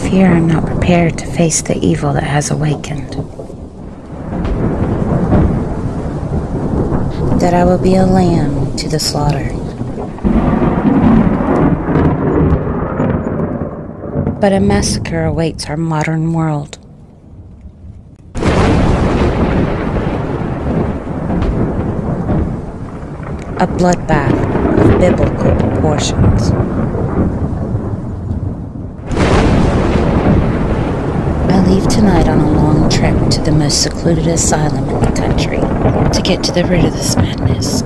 fear I'm not prepared to face the evil that has awakened. That I will be a lamb to the slaughter. But a massacre awaits our modern world. A bloodbath of biblical proportions. I leave tonight on a long trip to the most secluded asylum in the country to get to the root of this madness.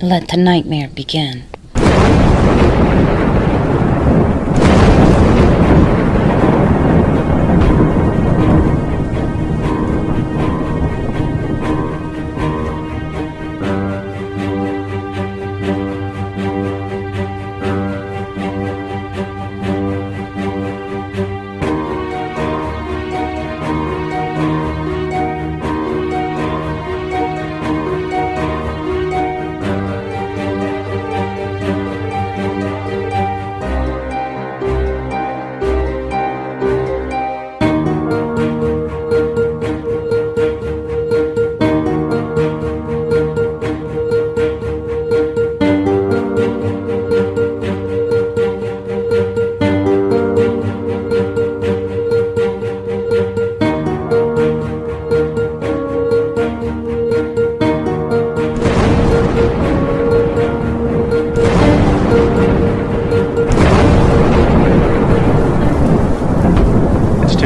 Let the nightmare begin.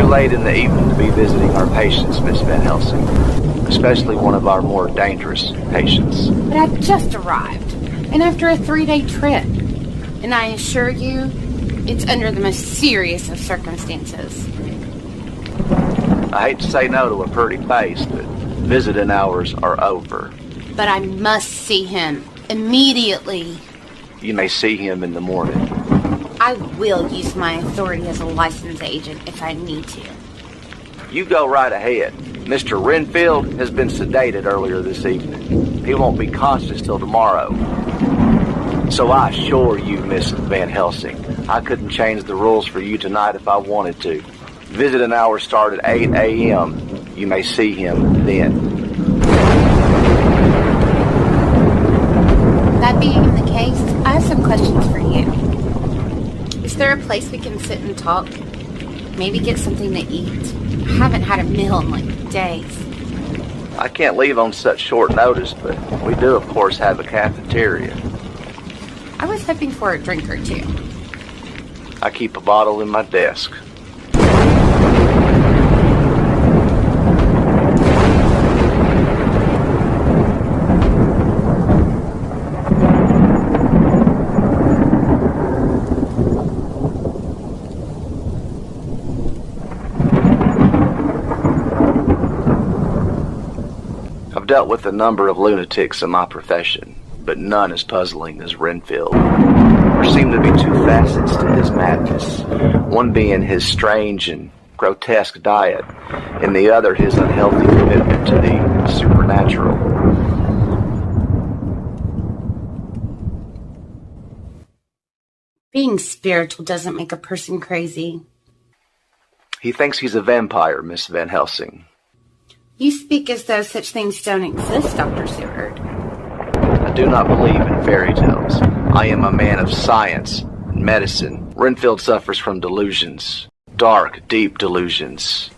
Late in the evening to be visiting our patients, Miss Van Helsing, especially one of our more dangerous patients. But I just arrived, and after a 3-day trip, and I assure you, it's under the most serious of circumstances. I hate to say no to a pretty face, but visiting hours are over. But I must see him immediately. You may see him in the morning. I will use my authority as a licensed agent if I need to. You go right ahead. Mr. Renfield has been sedated earlier this evening. He won't be conscious till tomorrow. So I assure you, Miss Van Helsing, I couldn't change the rules for you tonight if I wanted to. Visiting hours start at 8 a.m. You may see him then. That being the case, I have some questions for you. Is there a place we can sit and talk? Maybe get something to eat? I haven't had a meal in like days. I can't leave on such short notice, but we do, of course, have a cafeteria. I was hoping for a drink or two. I keep a bottle in my desk. I've dealt with a number of lunatics in my profession, but none as puzzling as Renfield. There seem to be two facets to his madness, one being his strange and grotesque diet, and the other his unhealthy commitment to the supernatural. Being spiritual doesn't make a person crazy. He thinks he's a vampire, Miss Van Helsing. You speak as though such things don't exist, Dr. Seward. I do not believe in fairy tales. I am a man of science and medicine. Renfield suffers from delusions. Dark, deep delusions.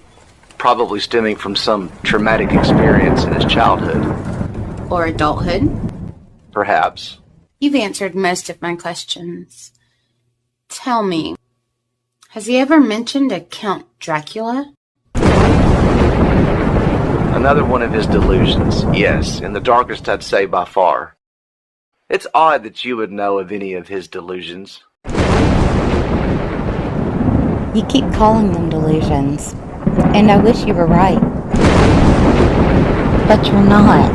Probably stemming from some traumatic experience in his childhood. Or adulthood. Perhaps. You've answered most of my questions. Tell me, has he ever mentioned a Count Dracula? Another one of his delusions, yes, and the darkest I'd say by far. It's odd that you would know of any of his delusions. You keep calling them delusions, and I wish you were right. But you're not.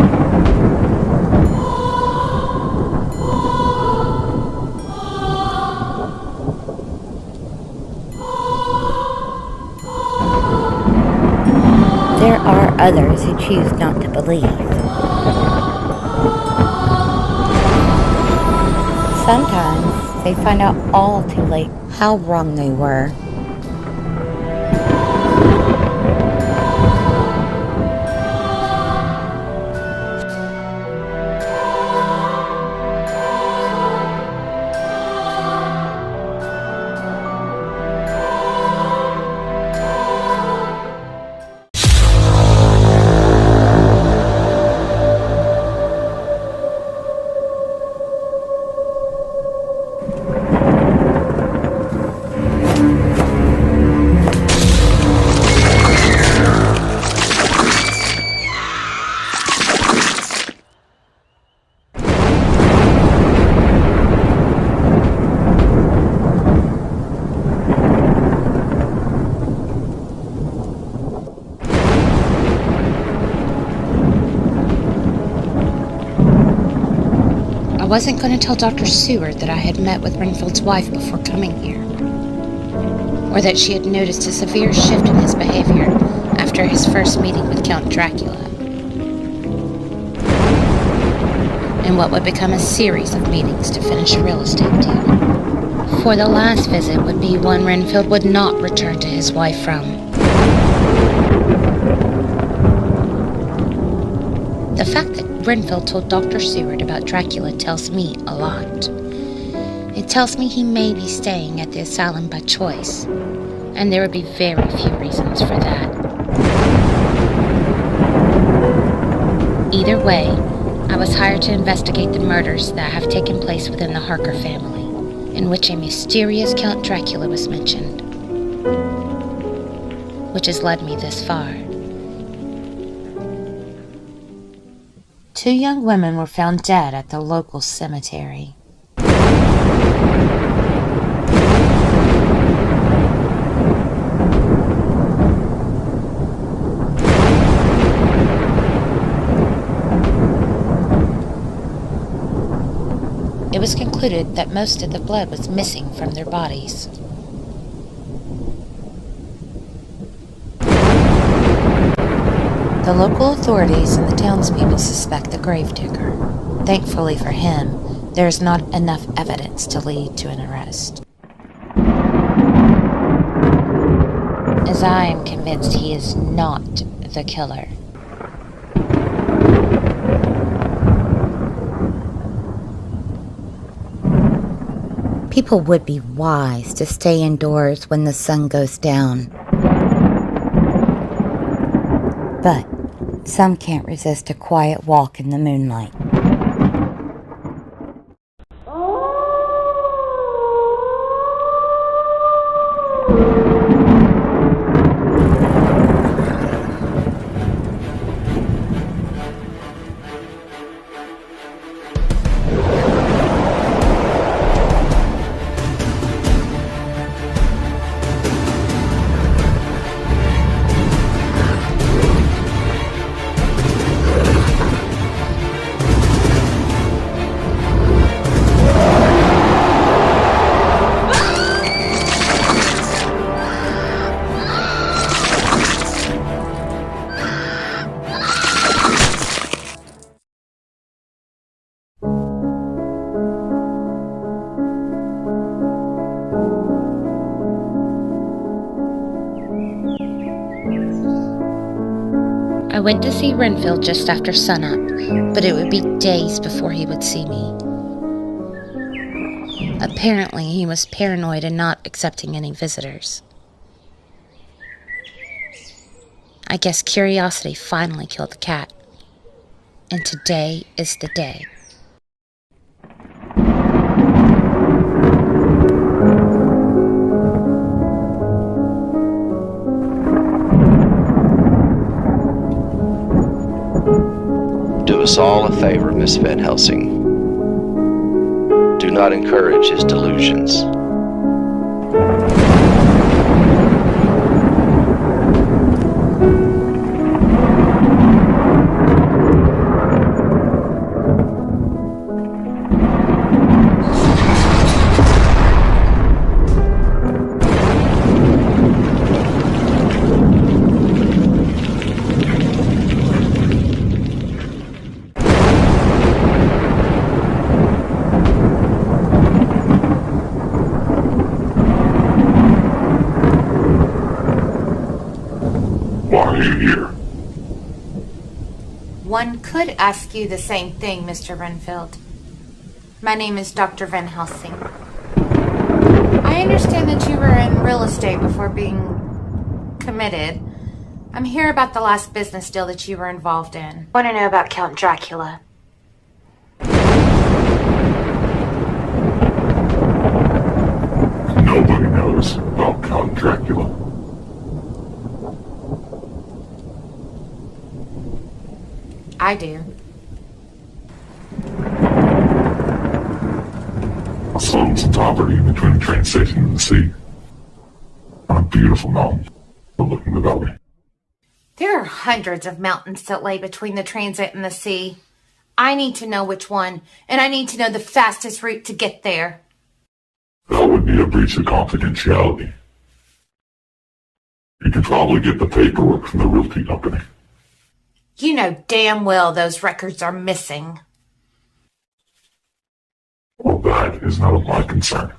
There are others who choose not to believe. sometimes they find out all too late how wrong they were. I wasn't going to tell Dr. Seward that I had met with Renfield's wife before coming here, or that she had noticed a severe shift in his behavior after his first meeting with Count Dracula, and what would become a series of meetings to finish a real estate deal. For the last visit would be one Renfield would not return to his wife from. The fact that Renfield told Dr. Seward about Dracula tells me a lot. It tells me he may be staying at the asylum by choice, and there would be very few reasons for that. Either way, I was hired to investigate the murders that have taken place within the Harker family, in which a mysterious Count Dracula was mentioned, which has led me this far. 2 young women were found dead at the local cemetery. It was concluded that most of the blood was missing from their bodies. The local authorities and the townspeople suspect the gravedigger. Thankfully for him, there is not enough evidence to lead to an arrest, as I am convinced he is not the killer. People would be wise to stay indoors when the sun goes down. But some can't resist a quiet walk in the moonlight. I went to see Renfield just after sunup, but it would be days before he would see me. Apparently, he was paranoid and not accepting any visitors. I guess curiosity finally killed the cat, and today is the day. Do us all a favor, Miss Van Helsing. Do not encourage his delusions. to ask you the same thing, Mr. Renfield. My name is Dr. Van Helsing. I understand that you were in real estate before being committed. I'm here about the last business deal that you were involved in. I want to know about Count Dracula. Nobody knows about Count Dracula. I do. I sold some property in between the train station and the sea. On a beautiful mountain overlooking the valley. There are hundreds of mountains that lay between the transit and the sea. I need to know which one, and I need to know the fastest route to get there. That would be a breach of confidentiality. You could probably get the paperwork from the realty company. You know damn well those records are missing. Well, that is none of my concern.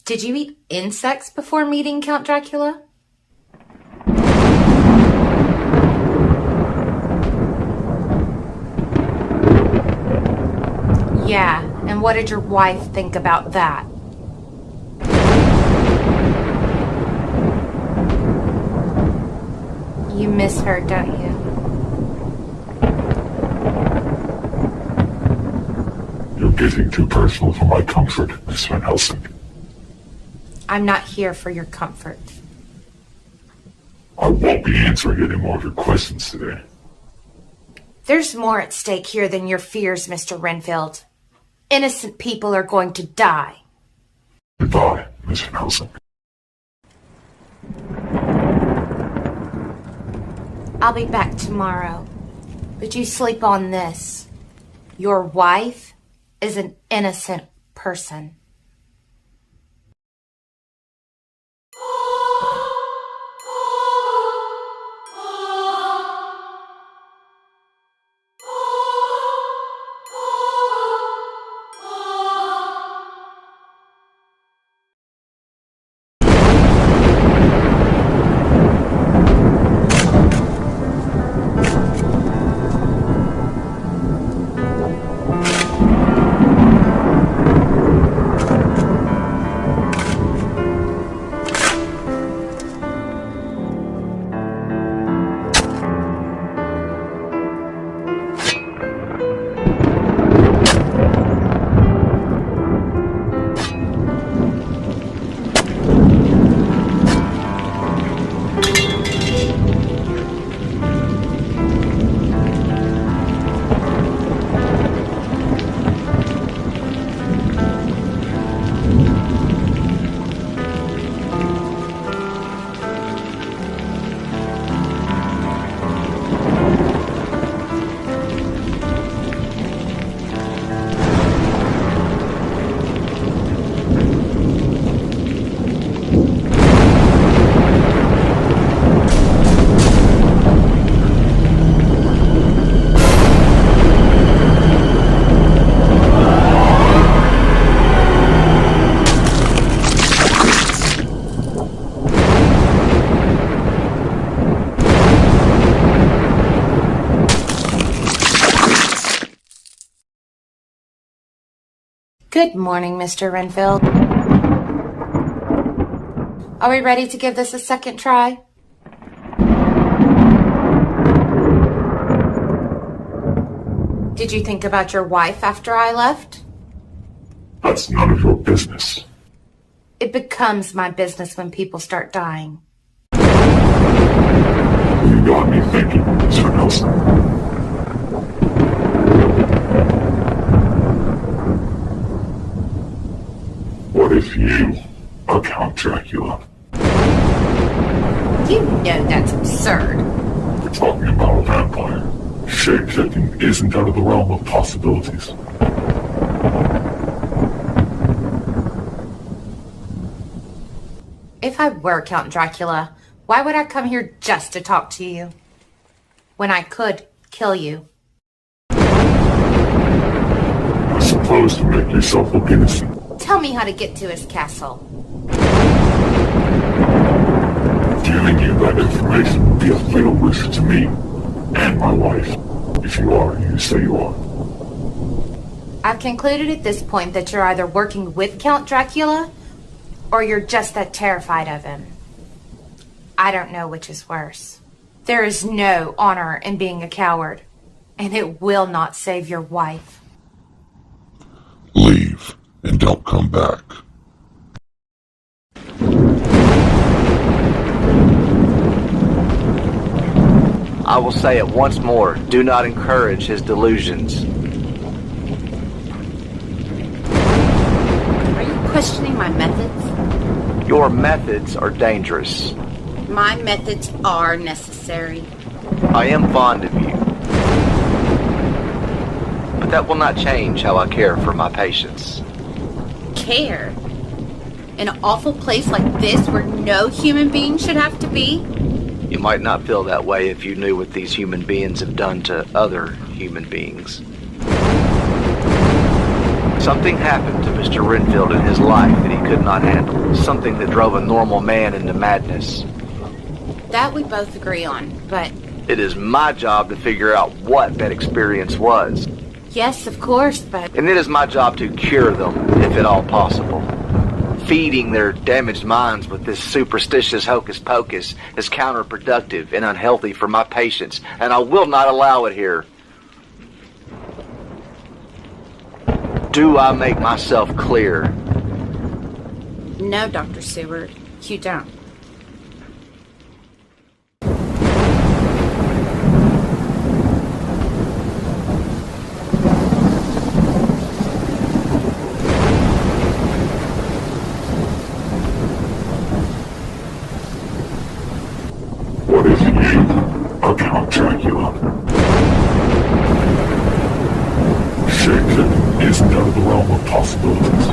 Did you eat insects before meeting Count Dracula? Yeah, and what did your wife think about that? You miss her, don't you? You're getting too personal for my comfort, Miss Van Helsing. I'm not here for your comfort. I won't be answering any more of your questions today. There's more at stake here than your fears, Mr. Renfield. Innocent people are going to die. Goodbye, Miss Van Helsing. I'll be back tomorrow, but you sleep on this. Your wife is an innocent person. Good morning, Mr. Renfield. Are we ready to give this a second try? Did you think about your wife after I left? That's none of your business. It becomes my business when people start dying. You got me thinking, Miss Van Helsing. What if you are Count Dracula? You know that's absurd. We're talking about a vampire. Shape-shifting isn't out of the realm of possibilities. If I were Count Dracula, why would I come here just to talk to you? When I could kill you. I suppose to make yourself look innocent. Tell me how to get to his castle. Giving you that information would be a fatal risk to me. And my wife. If you are, you say you are. I've concluded at this point that you're either working with Count Dracula or you're just that terrified of him. I don't know which is worse. There is no honor in being a coward, and it will not save your wife. Leave, and don't come back. I will say it once more. Do not encourage his delusions. Are you questioning my methods? Your methods are dangerous. My methods are necessary. I am fond of you. But that will not change how I care for my patients. Care? In an awful place like this where no human being should have to be? You might not feel that way if you knew what these human beings have done to other human beings. Something happened to Mr. Renfield in his life that he could not handle. Something that drove a normal man into madness. That we both agree on, but... It is my job to figure out what that experience was. Yes, of course, but... And it is my job to cure them, if at all possible. Feeding their damaged minds with this superstitious hocus pocus is counterproductive and unhealthy for my patients, and I will not allow it here. Do I make myself clear? No, Dr. Seward, you don't. What is you, Count Dracula? Shapeshifting isn't out of the realm of possibilities.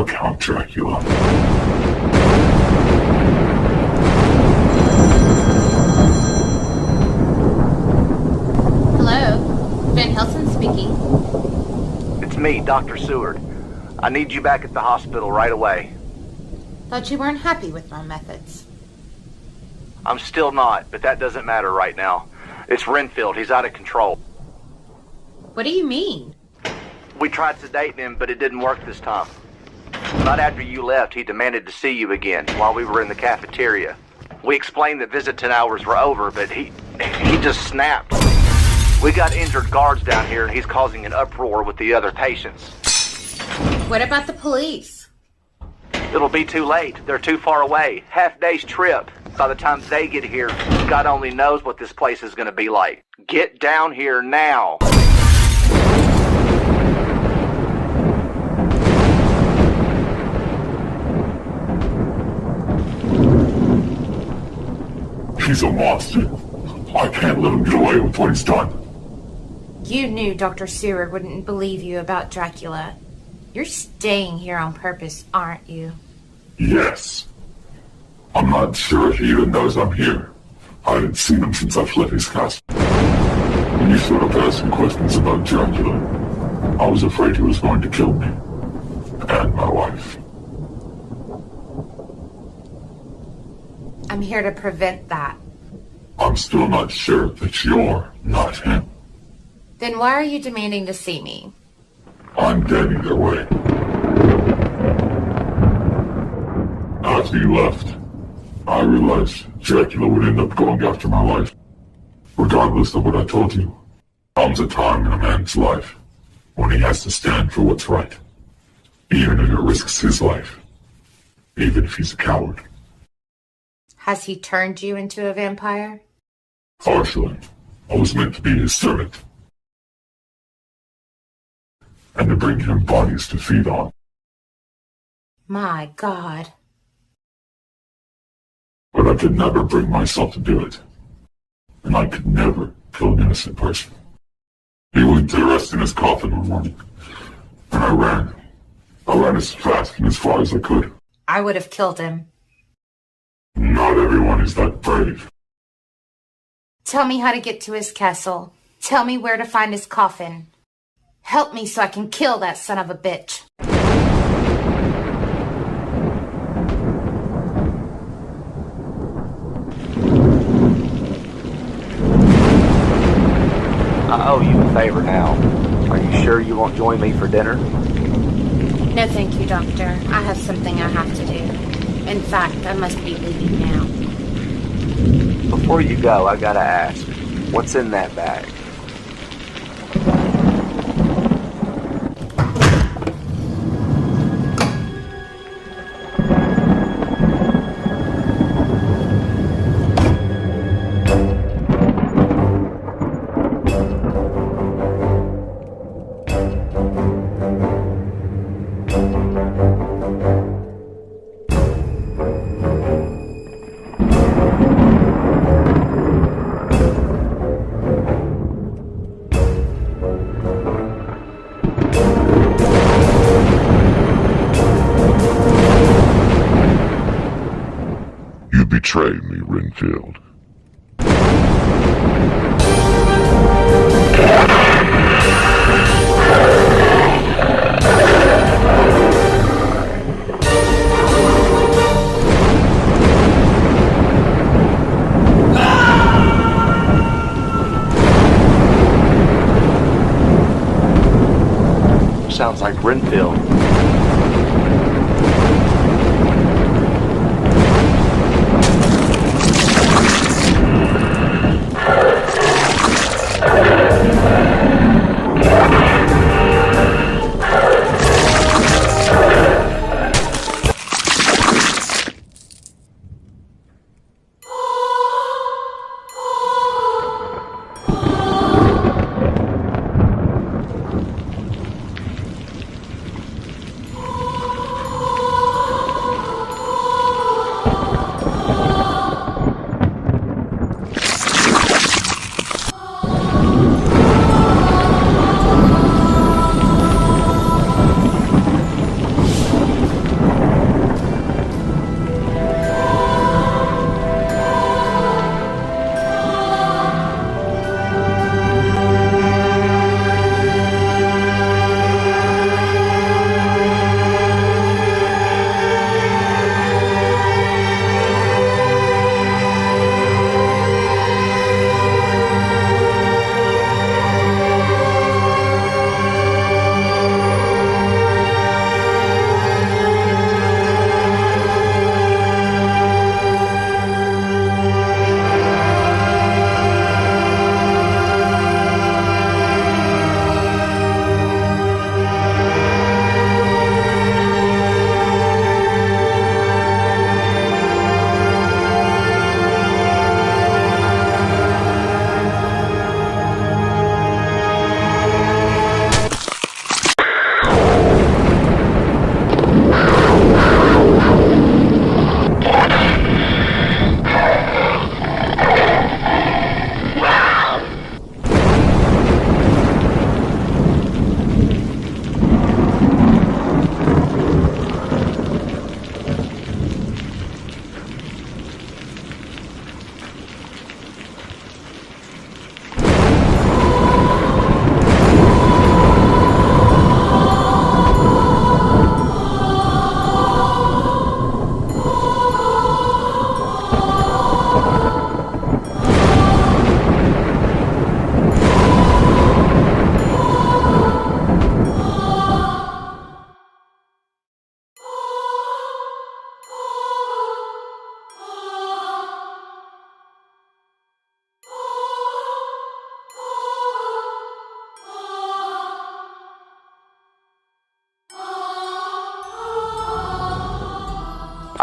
Count Dracula. Hello, Van Helsing speaking. It's me, Dr. Seward. I need you back at the hospital right away. Thought you weren't happy with my methods. I'm still not, but that doesn't matter right now. It's Renfield. He's out of control. What do you mean? We tried sedating him, but it didn't work this time. Right after you left, he demanded to see you again while we were in the cafeteria. We explained that visiting hours were over, but he just snapped. We got injured guards down here, and he's causing an uproar with the other patients. What about the police? It'll be too late. They're too far away. Half-day's trip. By the time they get here, God only knows what this place is going to be like. Get down here now. He's a monster. I can't let him get away with what he's done. You knew Dr. Seward wouldn't believe you about Dracula. You're staying here on purpose, aren't you? Yes. I'm not sure if he even knows I'm here. I haven't seen him since I've left his castle. When you started asking questions about Dracula, I was afraid he was going to kill me. And my wife. I'm here to prevent that. I'm still not sure that you're not him. Then why are you demanding to see me? I'm dead either way. After you left, I realized Dracula would end up going after my life. Regardless of what I told you, comes a time in a man's life when he has to stand for what's right, even if it risks his life, even if he's a coward. Has he turned you into a vampire? Partially, I was meant to be his servant, and to bring him bodies to feed on. My God. But I could never bring myself to do it, and I could never kill an innocent person. He went to rest in his coffin one morning, and I ran. I ran as fast and as far as I could. I would have killed him. Not everyone is that brave. Tell me how to get to his castle. Tell me where to find his coffin. Help me so I can kill that son of a bitch. I owe you a favor now. Are you sure you won't join me for dinner? No, thank you, Doctor. I have something I have to do. In fact, I must be leaving now. Before you go, I gotta ask, what's in that bag? You betrayed me, Renfield. Sounds like Renfield.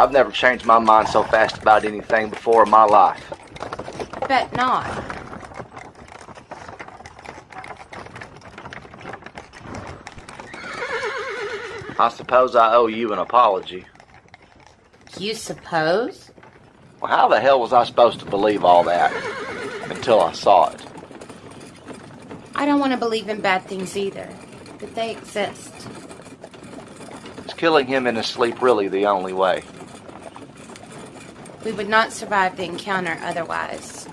I've never changed my mind so fast about anything before in my life. Bet not. I suppose I owe you an apology. You suppose? Well, how the hell was I supposed to believe all that until I saw it? I don't want to believe in bad things either, but they exist. Is killing him in his sleep really the only way? We would not survive the encounter otherwise.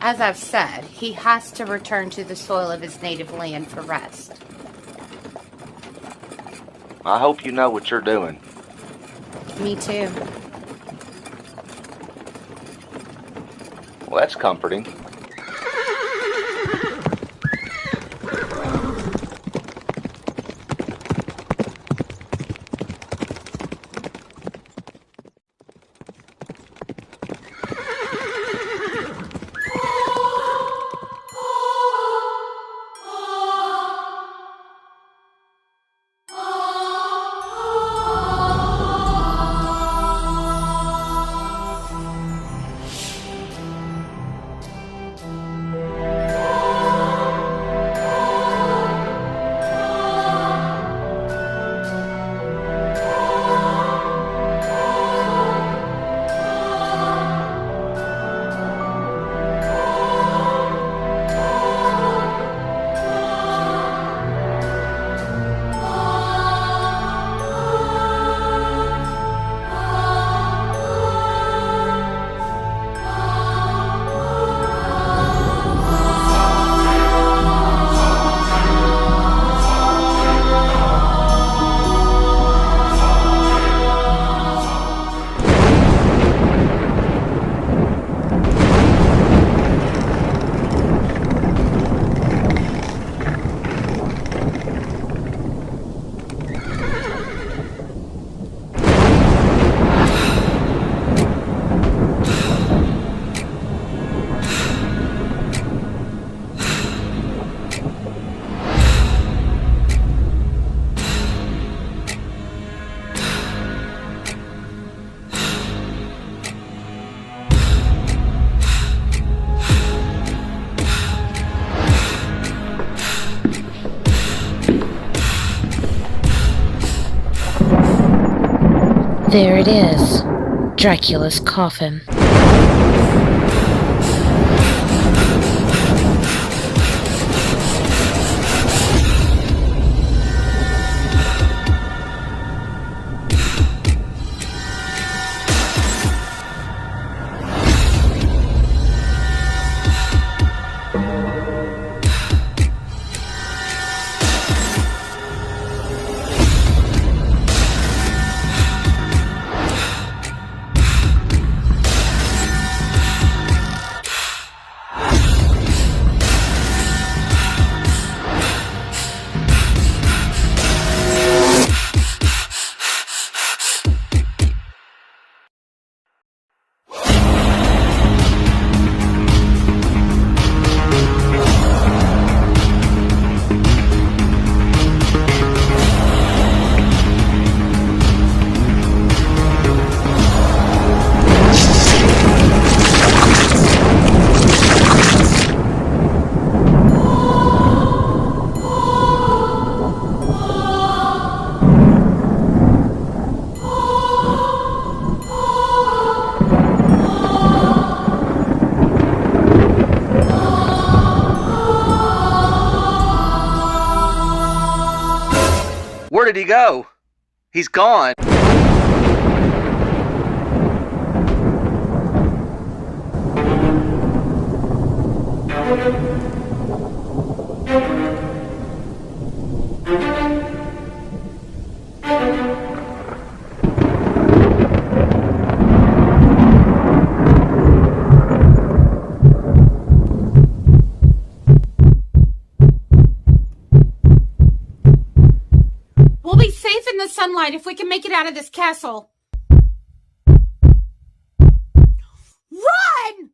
As I've said, he has to return to the soil of his native land for rest. I hope you know what you're doing. Me too. Well, that's comforting. There it is, Dracula's coffin. Where did he go? He's gone. We'll be safe in the sunlight if we can make it out of this castle. Run!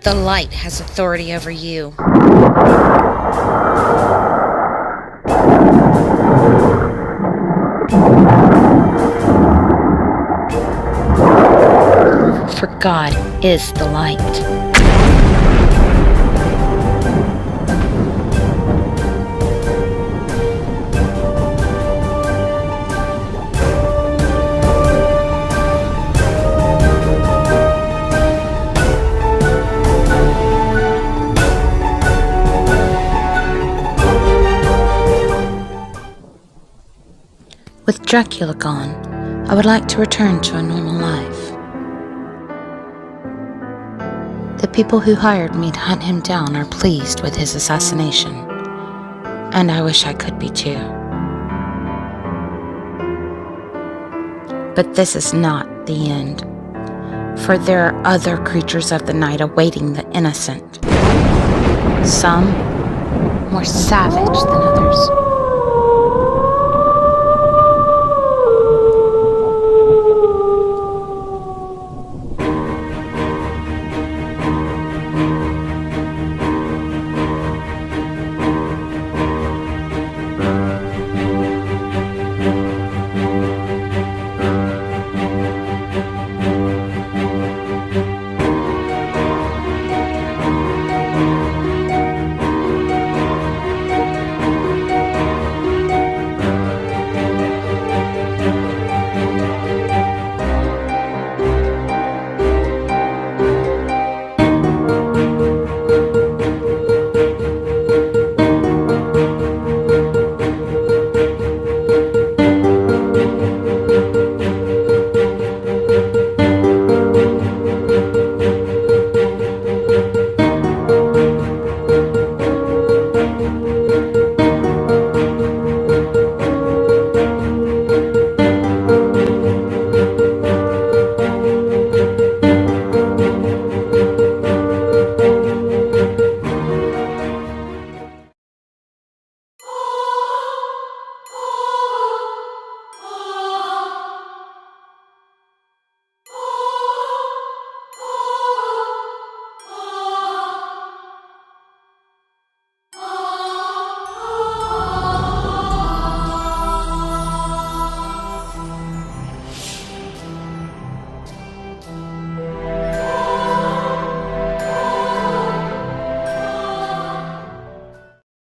The light has authority over you. For God is the light. With Dracula gone, I would like to return to a normal life. The people who hired me to hunt him down are pleased with his assassination, and I wish I could be too. But this is not the end, for there are other creatures of the night awaiting the innocent. Some more savage than others.